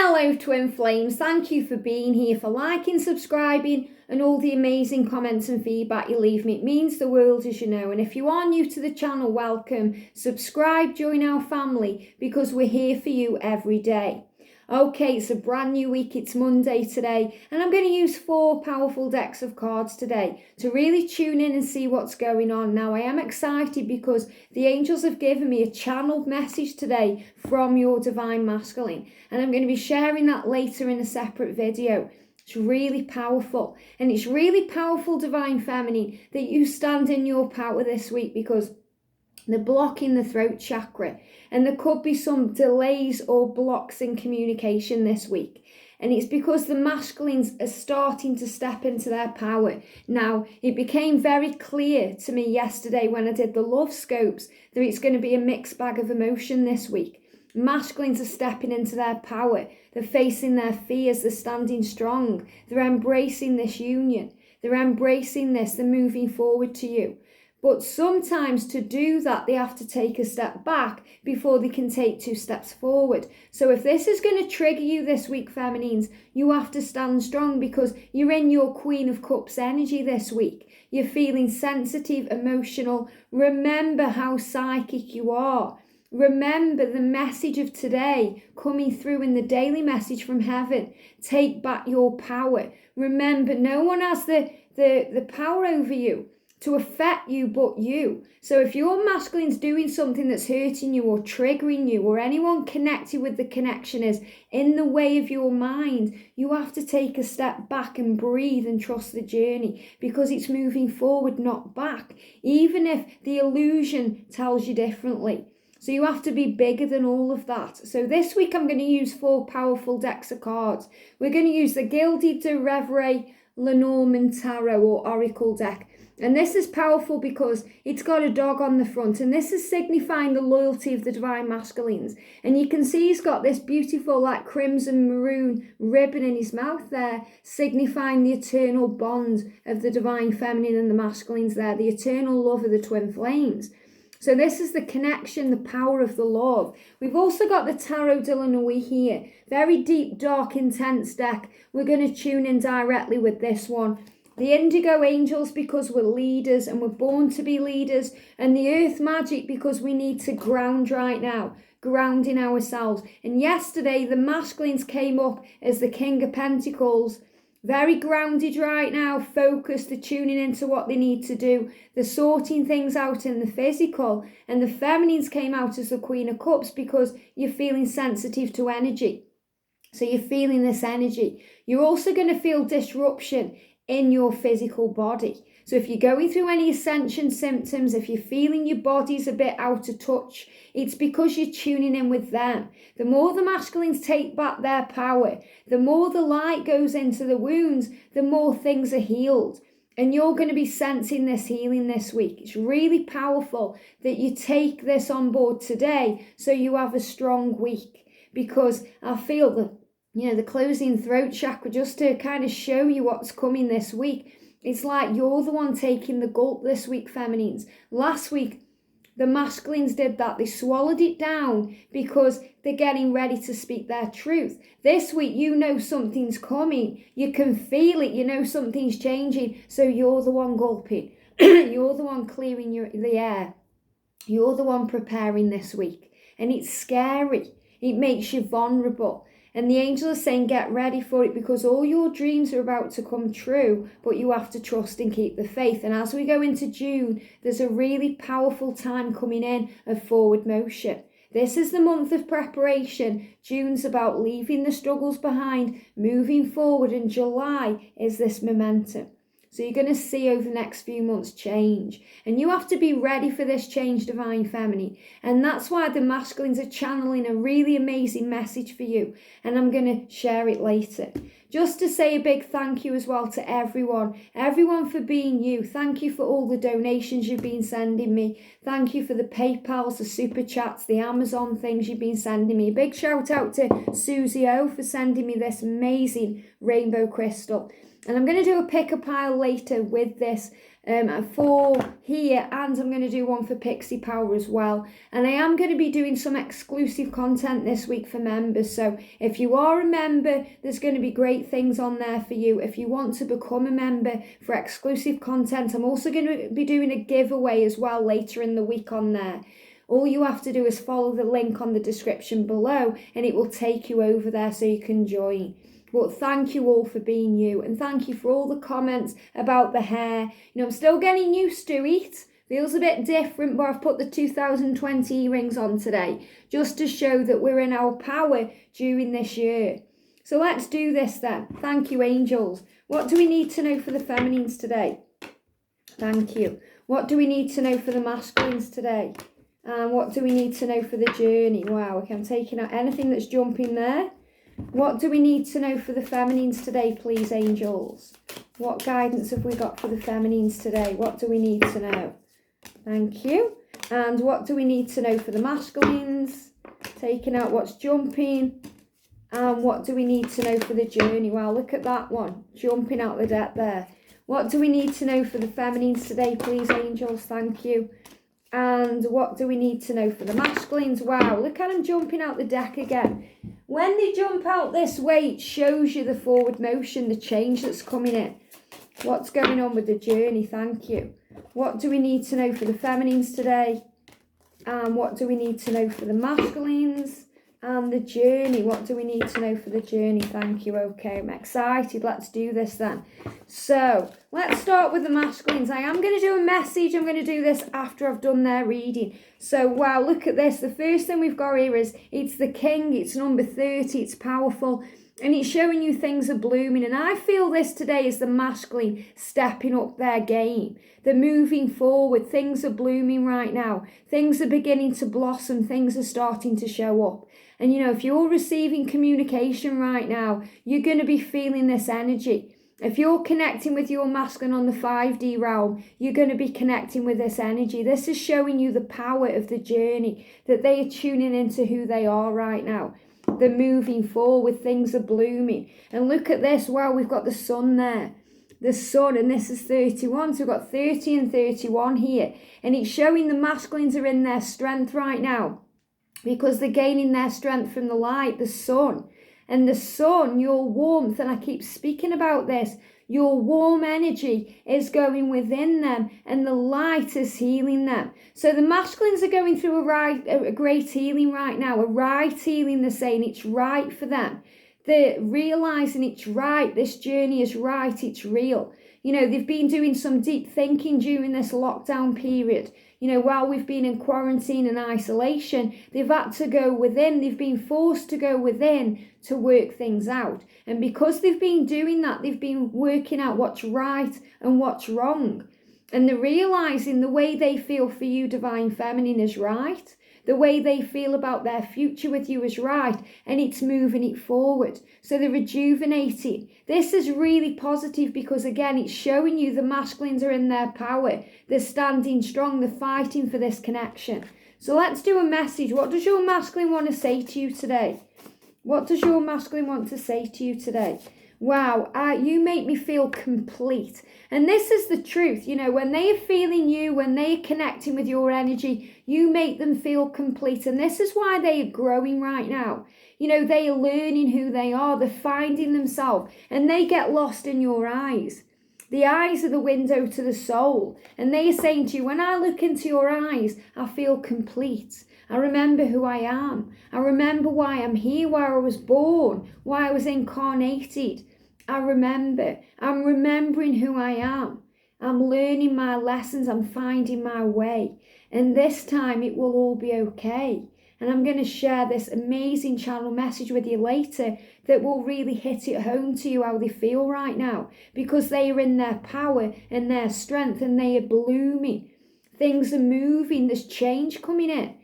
Hello Twin Flames, thank you for being here, for liking, subscribing and all the amazing comments and feedback you leave me. It means the world, as you know. And if you are new to the channel, welcome. Subscribe, join our family, because we're here for you every day. Okay, it's a brand new week, it's Monday today, and I'm going to use 4 powerful decks of cards today to really tune in and see what's going on. Now, I am excited because the angels have given me a channeled message today from your divine masculine, and I'm going to be sharing that later in a separate video. It's really powerful, and it's really powerful, divine feminine, that you stand in your power this week, because they're blocking the throat chakra, and there could be some delays or blocks in communication this week. And it's because the masculines are starting to step into their power. Now, it became very clear to me yesterday when I did the love scopes that it's going to be a mixed bag of emotion this week. Masculines are stepping into their power. They're facing their fears. They're standing strong. They're embracing this union. They're embracing this. They're moving forward to you. But sometimes to do that, they have to take a step back before they can take 2 steps forward. So if this is going to trigger you this week, feminines, you have to stand strong, because you're in your Queen of Cups energy this week. You're feeling sensitive, emotional. Remember how psychic you are. Remember the message of today coming through in the daily message from heaven. Take back your power. Remember, no one has the power over you to affect you but you. So if your masculine's doing something that's hurting you or triggering you, or anyone connected with the connection is in the way of your mind, you have to take a step back and breathe and trust the journey, because it's moving forward, not back, even if the illusion tells you differently. So you have to be bigger than all of that. So this week I'm going to use 4 powerful decks of cards. We're going to use the Gilded, Reverie, Lenormand Tarot or Oracle deck. And this is powerful because it's got a dog on the front, and this is signifying the loyalty of the divine masculines. And you can see he's got this beautiful like crimson maroon ribbon in his mouth there, signifying the eternal bond of the divine feminine and the masculines there, the eternal love of the twin flames. So this is the connection, the power of the love. We've also got the Tarot de la Nuit here. Very deep, dark, intense deck. We're going to tune in directly with this one. The Indigo angels, because we're leaders and we're born to be leaders. And the Earth magic, because we need to ground right now. Grounding ourselves. And yesterday, the masculines came up as the King of Pentacles. Very grounded right now, focused, they're tuning into what they need to do. They're sorting things out in the physical. And the feminines came out as the Queen of Cups, because you're feeling sensitive to energy. So you're feeling this energy. You're also going to feel disruption in your physical body. So if you're going through any ascension symptoms, if you're feeling your body's a bit out of touch, it's because you're tuning in with them. The more the masculines take back their power, the more the light goes into the wounds, the more things are healed. And you're going to be sensing this healing this week. It's really powerful that you take this on board today so you have a strong week, because I feel that, you know, the closing throat chakra, just to kind of show you what's coming this week. It's like you're the one taking the gulp this week, feminines. Last week, the masculines did that. They swallowed it down because they're getting ready to speak their truth. This week, you know something's coming. You can feel it. You know something's changing. So you're the one gulping. You're the one clearing the air. You're the one preparing this week. And it's scary. It makes you vulnerable. And the angels are saying, get ready for it, because all your dreams are about to come true, but you have to trust and keep the faith. And as we go into June, there's a really powerful time coming in of forward motion. This is the month of preparation. June's about leaving the struggles behind, moving forward, and July is this momentum. So you're going to see over the next few months change. And you have to be ready for this change, divine feminine. And that's why the masculines are channeling a really amazing message for you. And I'm going to share it later. Just to say a big thank you as well to everyone. Everyone for being you. Thank you for all the donations you've been sending me. Thank you for the PayPals, the Super Chats, the Amazon things you've been sending me. A big shout out to Susie O for sending me this amazing rainbow crystal. And I'm going to do a pick a pile later with this for here, and I'm going to do one for Pixie Power as well. And I am going to be doing some exclusive content this week for members. So if you are a member, there's going to be great things on there for you. If you want to become a member for exclusive content, I'm also going to be doing a giveaway as well later in the week on there. All you have to do is follow the link on the description below and it will take you over there so you can join. But thank you all for being you, and thank you for all the comments about the hair. I'm still getting used to it. Feels a bit different, but I've put the 2020 earrings on today just to show that we're in our power during this year. So let's do this then. Thank you, angels. What do we need to know for the feminines today? Thank you. What do we need to know for the masculines today? And what do we need to know for the journey? Wow, okay, I'm taking out anything that's jumping there. What do we need to know for the feminines today, please, angels? What guidance have we got for the feminines today? What do we need to know? Thank you. And what do we need to know for the masculines? Taking out what's jumping. And what do we need to know for the journey? Wow, look at that one. Jumping out the deck there. What do we need to know for the feminines today, please, angels? Thank you. And what do we need to know for the masculines? Wow, look at them jumping out the deck again. When they jump out this way, it shows you the forward motion, the change that's coming in. What's going on with the journey? Thank you. What do we need to know for the feminines today? And what do we need to know for the masculines? And the journey. What do we need to know for the journey? Thank you. Okay, I'm excited. Let's do this then. So let's start with the masculines. I am going to do a message. I'm going to do this after I've done their reading. So wow, look at this. The first thing we've got here is it's the king. It's number 30. It's powerful. And it's showing you things are blooming. And I feel this today is the masculine stepping up their game. They're moving forward. Things are blooming right now. Things are beginning to blossom. Things are starting to show up. And if you're receiving communication right now, you're going to be feeling this energy. If you're connecting with your masculine on the 5D realm, you're going to be connecting with this energy. This is showing you the power of the journey, that they are tuning into who they are right now. They're moving forward. Things are blooming. And look at this. Wow, we've got the sun there. The sun, and this is 31. So we've got 30 and 31 here. And it's showing the masculines are in their strength right now, because they're gaining their strength from the light, the sun. And the sun, your warmth, and I keep speaking about this, your warm energy is going within them and the light is healing them. So the masculines are going through a great healing right now, a right healing. They're saying it's right for them. They're realising it's right, this journey is right, it's real. They've been doing some deep thinking during this lockdown period. While we've been in quarantine and isolation, they've had to go within. They've been forced to go within to work things out. And because they've been doing that, they've been working out what's right and what's wrong. And they're realising the way they feel for you, Divine Feminine, is right. The way they feel about their future with you is right, and it's moving it forward. So they're rejuvenating. This is really positive because, again, it's showing you the masculines are in their power. They're standing strong. They're fighting for this connection. So let's do a message. What does your masculine want to say to you today? What does your masculine want to say to you today? Wow, you make me feel complete. And this is the truth. When they are feeling you, when they are connecting with your energy, you make them feel complete. And this is why they are growing right now. They are learning who they are. They're finding themselves. And they get lost in your eyes. The eyes are the window to the soul. And they are saying to you, when I look into your eyes, I feel complete. I remember who I am. I remember why I'm here, why I was born, why I was incarnated. I'm remembering who I am. I'm learning my lessons. I'm finding my way. And this time it will all be okay. And I'm going to share this amazing channel message with you later that will really hit it home to you how they feel right now, because they are in their power and their strength and they are blooming. Things are moving. There's change coming in.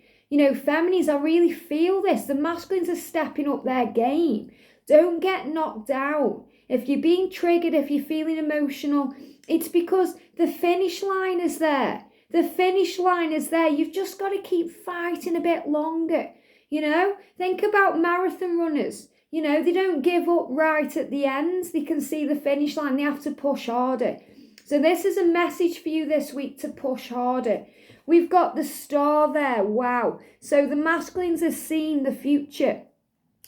Feminines, I really feel this. The masculines are stepping up their game. Don't get knocked down. If you're being triggered, if you're feeling emotional, it's because the finish line is there. The finish line is there. You've just got to keep fighting a bit longer. Think about marathon runners. They don't give up right at the end. They can see the finish line. They have to push harder. So this is a message for you this week to push harder. We've got the star there. Wow. So the masculines are seeing the future.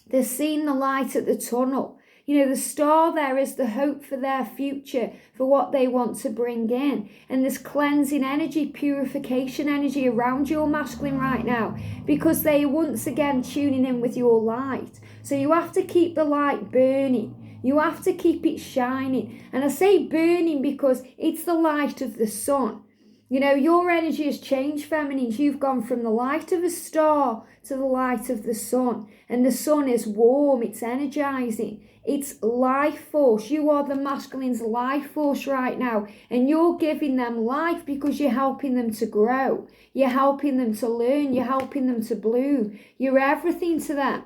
They're seeing the light at the tunnel. You know, the star there is the hope for their future, for what they want to bring in. And there's cleansing energy, purification energy around your masculine right now, because they are once again tuning in with your light. So you have to keep the light burning. You have to keep it shining. And I say burning because it's the light of the sun. You know, your energy has changed, feminines. You've gone from the light of a star to the light of the sun. And the sun is warm, it's energizing, it's life force. You are the masculine's life force right now. And you're giving them life because you're helping them to grow. You're helping them to learn. You're helping them to bloom. You're everything to them.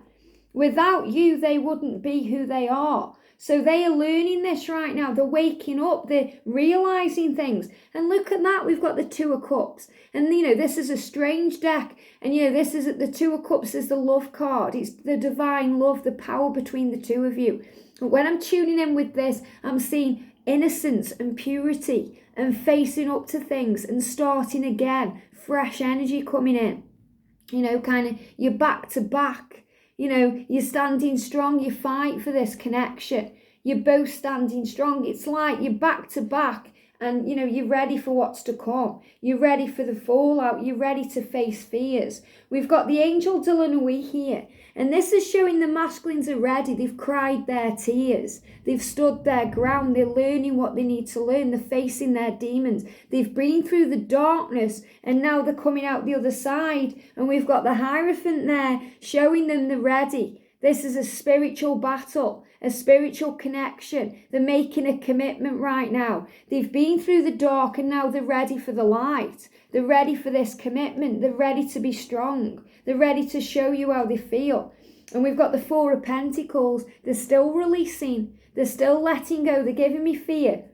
Without you, they wouldn't be who they are. So they are learning this right now. They're waking up. They're realizing things. And look at that. We've got the Two of Cups. And, you know, this is a strange deck. And, you know, this is the Two of Cups is the love card. It's the divine love, the power between the two of you. But when I'm tuning in with this, I'm seeing innocence and purity and facing up to things and starting again. Fresh energy coming in. You know, kind of you're back to back. You know, you're standing strong, you fight for this connection. You're both standing strong. It's like you're back to back and, you know, you're ready for what's to come. You're ready for the fallout. You're ready to face fears. We've got the angel de la Nuit here. And this is showing the masculines are ready. They've cried their tears. They've stood their ground. They're learning what they need to learn. They're facing their demons. They've been through the darkness and now they're coming out the other side. And we've got the Hierophant there showing them they're ready. This is a spiritual battle, a spiritual connection. They're making a commitment right now. They've been through the dark and now they're ready for the light. They're ready for this commitment. They're ready to be strong. They're ready to show you how they feel. And we've got the Four of Pentacles. They're still releasing. They're still letting go. They're giving me fear.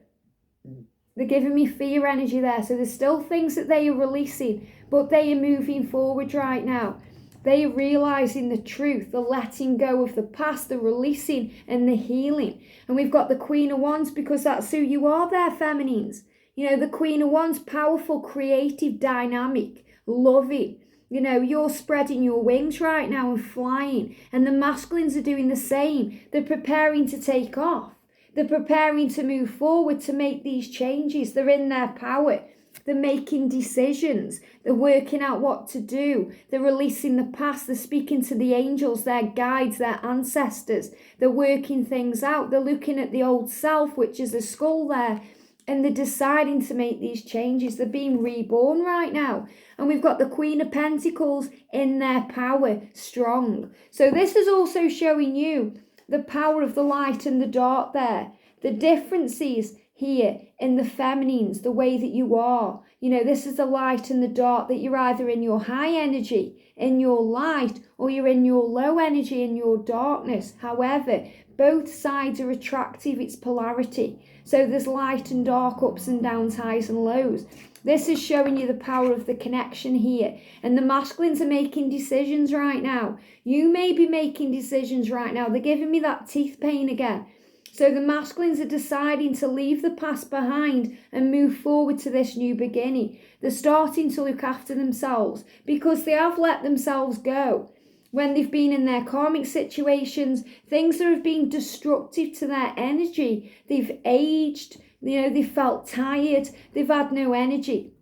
They're giving me fear energy there. So there's still things that they are releasing, but they are moving forward right now. They are realizing the truth, the letting go of the past, the releasing and the healing. And we've got the Queen of Wands because that's who you are there, feminines. You know, the Queen of Wands, powerful, creative, dynamic, loving. You know, you're spreading your wings right now and flying. And the masculines are doing the same. They're preparing to take off. They're preparing to move forward to make these changes. They're in their power. They're making decisions. They're working out what to do. They're releasing the past. They're speaking to the angels, their guides, their ancestors. They're working things out. They're looking at the old self, which is the skull there, and they're deciding to make these changes. They're being reborn right now. And we've got the Queen of Pentacles in their power, strong. So this is also showing you the power of the light and the dark there. The differences here in the feminines, the way that you are. You know, this is the light and the dark, that you're either in your high energy, in your light, or you're in your low energy, in your darkness. However, both sides are attractive. It's polarity. So there's light and dark, ups and downs, highs and lows. This is showing you the power of the connection here. And the masculines are making decisions right now. You may be making decisions right now. They're giving me that teeth pain again. So the masculines are deciding to leave the past behind and move forward to this new beginning. They're starting to look after themselves because they have let themselves go. When they've been in their karmic situations, things that have been destructive to their energy, they've aged, you know, they've felt tired, they've had no energy.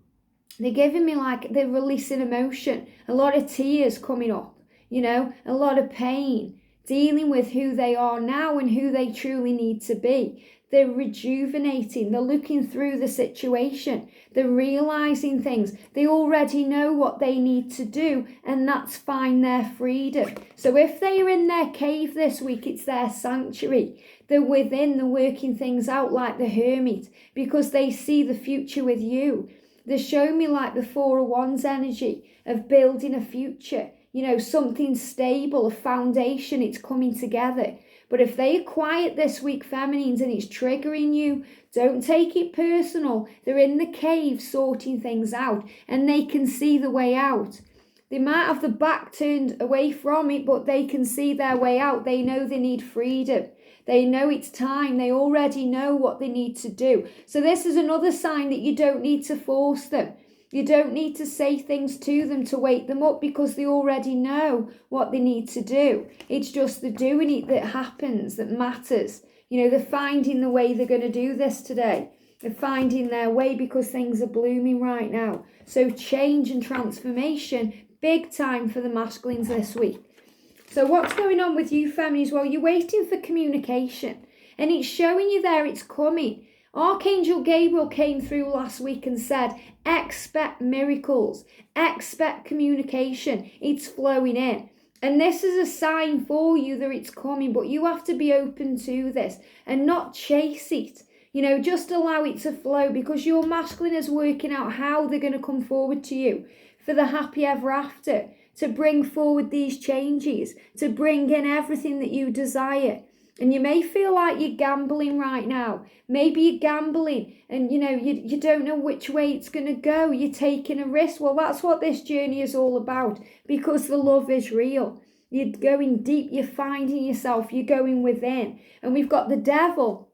They're giving me like they're releasing emotion, a lot of tears coming up, you know, a lot of pain. Dealing with who they are now and who they truly need to be. They're rejuvenating. They're looking through the situation. They're realizing things. They already know what they need to do, and that's fine, their freedom. So if they are in their cave this week, it's their sanctuary. They're within, they're working things out like the hermit because they see the future with you. They're showing me like the Four of Wands energy of building a future. You know, something stable, a foundation, it's coming together. But if they are quiet this week, feminines, and it's triggering you, don't take it personal. They're in the cave sorting things out and they can see the way out. They might have the back turned away from it, but they can see their way out. They know they need freedom. They know it's time. They already know what they need to do. So this is another sign that you don't need to force them. You don't need to say things to them to wake them up, because they already know what they need to do. It's just the doing it that happens, that matters. You know, they're finding the way they're going to do this today. They're finding their way because things are blooming right now. So change and transformation, big time for the masculines this week. So what's going on with you, feminines? Well, you're waiting for communication, and it's showing you there it's coming. Archangel Gabriel came through last week and said, expect miracles, expect communication. It's flowing in. And this is a sign for you that it's coming, but you have to be open to this and not chase it. You know, just allow it to flow, because your masculine is working out how they're going to come forward to you for the happy ever after, to bring forward these changes, to bring in everything that you desire. And you may feel like you're gambling right now. Maybe you're gambling and, you know, you don't know which way it's going to go. You're taking a risk. Well, that's what this journey is all about, because the love is real. You're going deep. You're finding yourself. You're going within. And we've got the devil,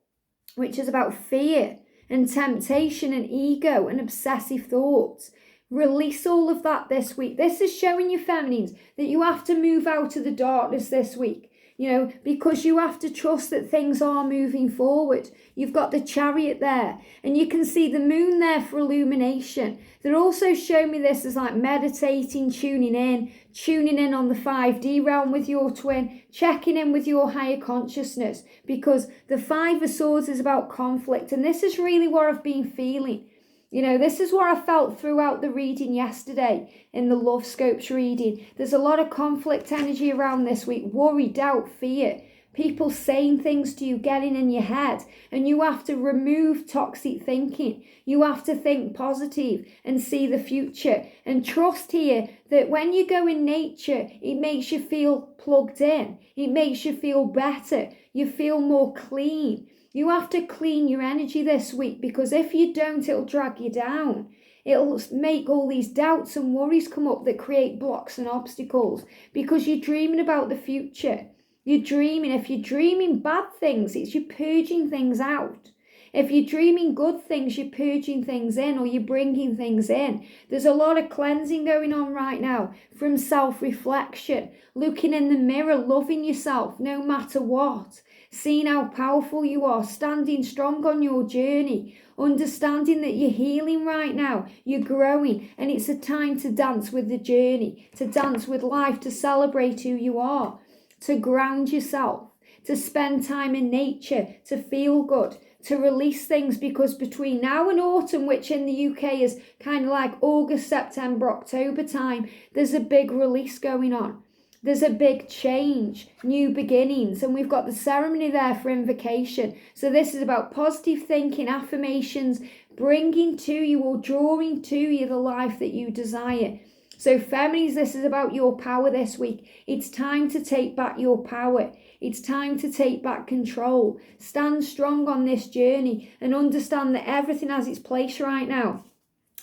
which is about fear and temptation and ego and obsessive thoughts. Release all of that this week. This is showing you, feminines, that you have to move out of the darkness this week. You know, because you have to trust that things are moving forward. You've got the Chariot there, and you can see the moon there for illumination. They're also showing me this as like meditating, tuning in on the 5D realm with your twin, checking in with your higher consciousness, because the Five of Swords is about conflict, and this is really what I've been feeling. You know, this is what I felt throughout the reading yesterday in the Love Scopes reading. There's a lot of conflict energy around this week. Worry, doubt, fear. People saying things to you, getting in your head. And you have to remove toxic thinking. You have to think positive and see the future. And trust here that when you go in nature, it makes you feel plugged in. It makes you feel better. You feel more clean. You have to clean your energy this week, because if you don't, it'll drag you down. It'll make all these doubts and worries come up that create blocks and obstacles, because you're dreaming about the future. You're dreaming. If you're dreaming bad things, it's you purging things out. If you're dreaming good things, you're purging things in, or you're bringing things in. There's a lot of cleansing going on right now from self-reflection, looking in the mirror, loving yourself no matter what. Seeing how powerful you are, standing strong on your journey, understanding that you're healing right now, you're growing, and it's a time to dance with the journey, to dance with life, to celebrate who you are, to ground yourself, to spend time in nature, to feel good, to release things, because between now and autumn, which in the UK is kind of like August, September, October time, there's a big release going on. There's a big change, new beginnings, and we've got the ceremony there for invocation. So this is about positive thinking, affirmations, bringing to you or drawing to you the life that you desire. So feminines, this is about your power this week. It's time to take back your power. It's time to take back control. Stand strong on this journey and understand that everything has its place right now.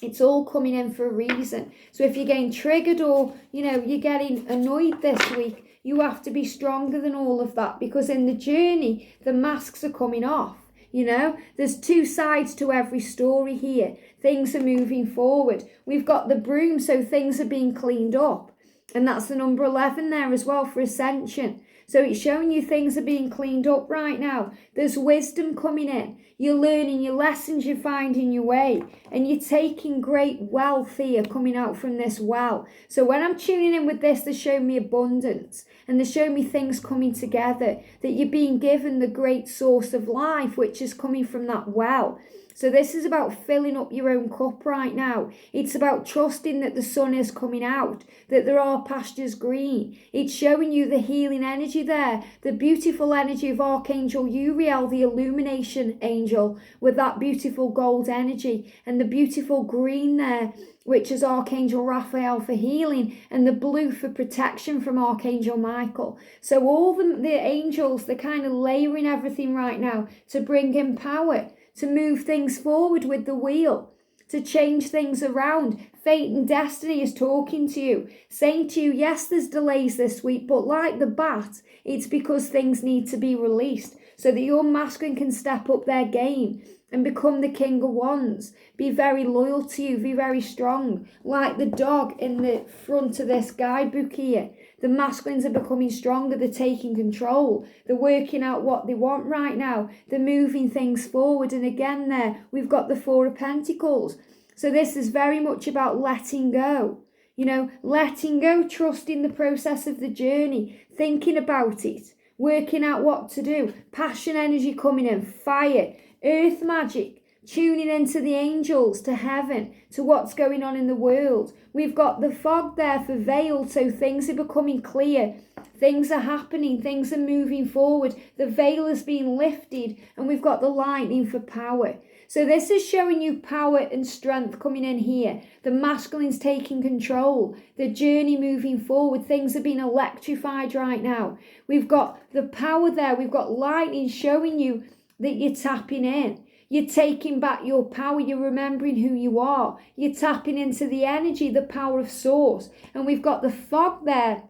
It's all coming in for a reason. So if you're getting triggered, or, you know, you're getting annoyed this week, you have to be stronger than all of that, because in the journey, the masks are coming off. You know, there's two sides to every story here. Things are moving forward. We've got the broom, so things are being cleaned up. And that's the number 11 there as well for ascension. So it's showing you things are being cleaned up right now. There's wisdom coming in. You're learning your lessons, you're finding your way. And you're taking great wealth here coming out from this well. So when I'm tuning in with this, they're showing me abundance. And they're showing me things coming together. That you're being given the great source of life, which is coming from that well. So this is about filling up your own cup right now. It's about trusting that the sun is coming out, that there are pastures green. It's showing you the healing energy there, the beautiful energy of Archangel Uriel, the illumination angel, with that beautiful gold energy, and the beautiful green there, which is Archangel Raphael for healing, and the blue for protection from Archangel Michael. So all the angels, they're kind of layering everything right now to bring in power, to move things forward with the wheel, to change things around. Fate and destiny is talking to you, saying to you, yes, there's delays this week, but like the bat, it's because things need to be released so that your masculine can step up their game and become the king of wands. Be very loyal to you, be very strong. Like the dog in the front of this guidebook here. The masculines are becoming stronger, they're taking control. They're working out what they want right now. They're moving things forward. And again there, we've got the Four of Pentacles. So this is very much about letting go. You know, letting go, trusting the process of the journey, thinking about it, working out what to do. Passion energy coming in, fire, earth magic, tuning into the angels, to heaven, to what's going on in the world. We've got the fog there for veil, so things are becoming clear. Things are happening, things are moving forward. The veil is being lifted, and we've got the lightning for power. So this is showing you power and strength coming in here. The masculine's taking control. The journey moving forward. Things are being electrified right now. We've got the power there. We've got lightning showing you that you're tapping in. You're taking back your power. You're remembering who you are. You're tapping into the energy, the power of source. And we've got the fog there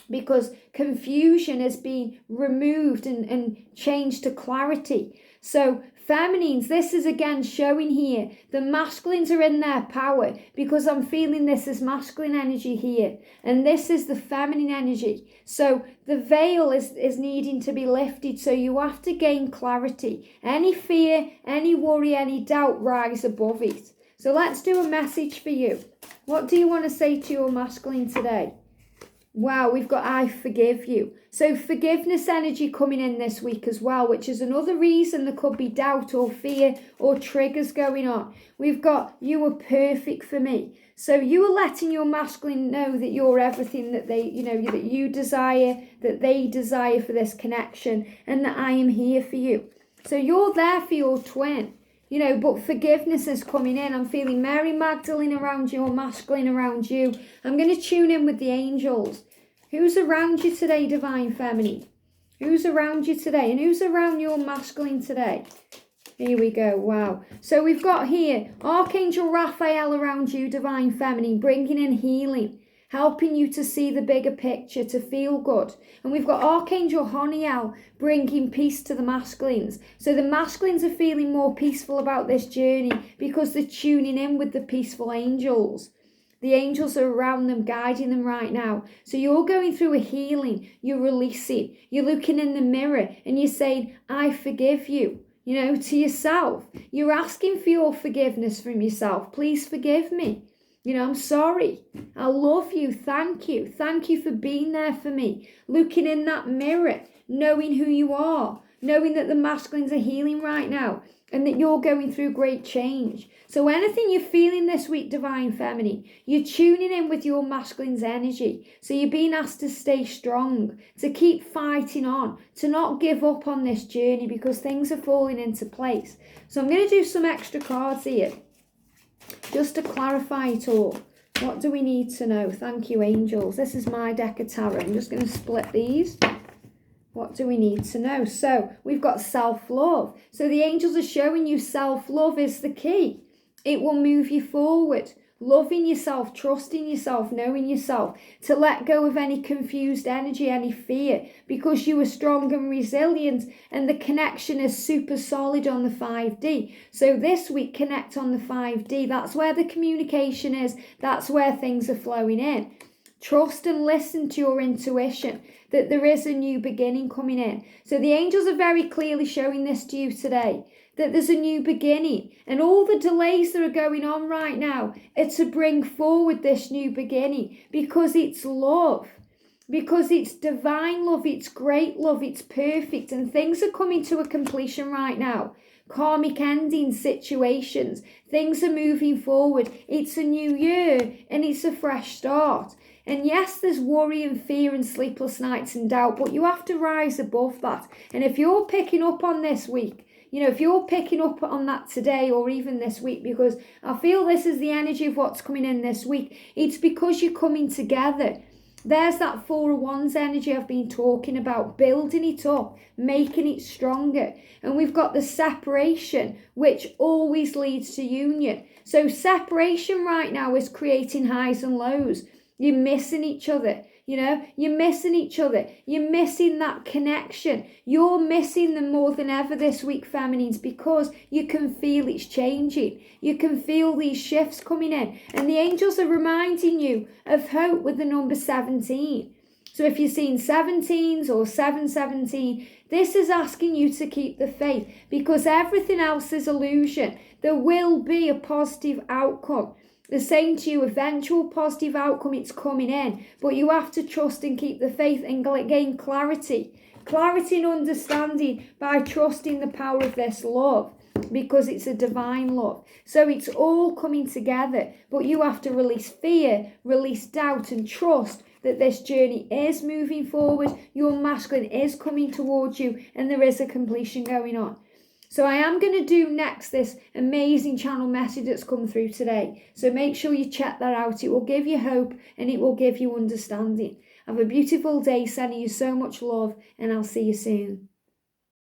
because confusion has been removed and changed to clarity. So feminines, this is again showing here the masculines are in their power because I'm feeling this is masculine energy here. And this is the feminine energy. So the veil is needing to be lifted. So you have to gain clarity. Any fear, any worry, any doubt, rise above it. So let's do a message for you. What do you want to say to your masculine today? Wow, we've got I forgive you. So forgiveness energy coming in this week as well, which is another reason there could be doubt or fear or triggers going on. We've got you were perfect for me. So you are letting your masculine know that you're everything that they, that you desire, that they desire for this connection, and that I am here for you. So you're there for your twin. But forgiveness is coming in. I'm feeling Mary Magdalene around you or masculine around you. I'm going to tune in with the angels. Who's around you today, divine feminine? Who's around you today? And who's around your masculine today? Here we go. Wow. So we've got here Archangel Raphael around you, divine feminine, bringing in healing, helping you to see the bigger picture, to feel good. And we've got Archangel Honiel bringing peace to the masculines. So the masculines are feeling more peaceful about this journey because they're tuning in with the peaceful angels. The angels are around them, guiding them right now. So you're going through a healing. You're releasing. You're looking in the mirror and you're saying, I forgive you, to yourself. You're asking for your forgiveness from yourself. Please forgive me. I'm sorry. I love you. Thank you. Thank you for being there for me. Looking in that mirror, knowing who you are, knowing that the masculines are healing right now and that you're going through great change. So anything you're feeling this week, divine feminine, you're tuning in with your masculine's energy. So you're being asked to stay strong, to keep fighting on, to not give up on this journey because things are falling into place. So I'm going to do some extra cards here, just to clarify it all. What do we need to know? Thank you, angels. This is my deck of tarot. I'm just going to split these. What do we need to know? So we've got self-love. So the angels are showing you self-love is the key. It will move you forward. Loving yourself, trusting yourself, knowing yourself, to let go of any confused energy, any fear, because you are strong and resilient and the connection is super solid on the 5D. So this week, connect on the 5D. That's where the communication is. That's where things are flowing in. Trust and listen to your intuition, that there is a new beginning coming in. So the angels are very clearly showing this to you today, that there's a new beginning. And all the delays that are going on right now are to bring forward this new beginning because it's love, because it's divine love, it's great love, it's perfect. And things are coming to a completion right now. Karmic ending situations, things are moving forward. It's a new year and it's a fresh start. And yes, there's worry and fear and sleepless nights and doubt, but you have to rise above that. And if you're picking up on this week, if you're picking up on that today or even this week, because I feel this is the energy of what's coming in this week, it's because you're coming together. There's that 4 of Wands energy I've been talking about, building it up, making it stronger. And we've got the separation, which always leads to union. So separation right now is creating highs and lows. You're missing each other. You're missing each other. You're missing that connection. You're missing them more than ever this week, feminines, because you can feel it's changing. You can feel these shifts coming in. And the angels are reminding you of hope with the number 17. So if you're seeing 17s or 717, this is asking you to keep the faith, because everything else is illusion. There will be a positive outcome. They're saying to you, eventual positive outcome, it's coming in. But you have to trust and keep the faith and gain clarity. Clarity and understanding by trusting the power of this love, because it's a divine love. So it's all coming together. But you have to release fear, release doubt, and trust that this journey is moving forward. Your masculine is coming towards you, and there is a completion going on. So I am going to do next this amazing channel message that's come through today. So make sure you check that out. It will give you hope and it will give you understanding. Have a beautiful day, sending you so much love, and I'll see you soon.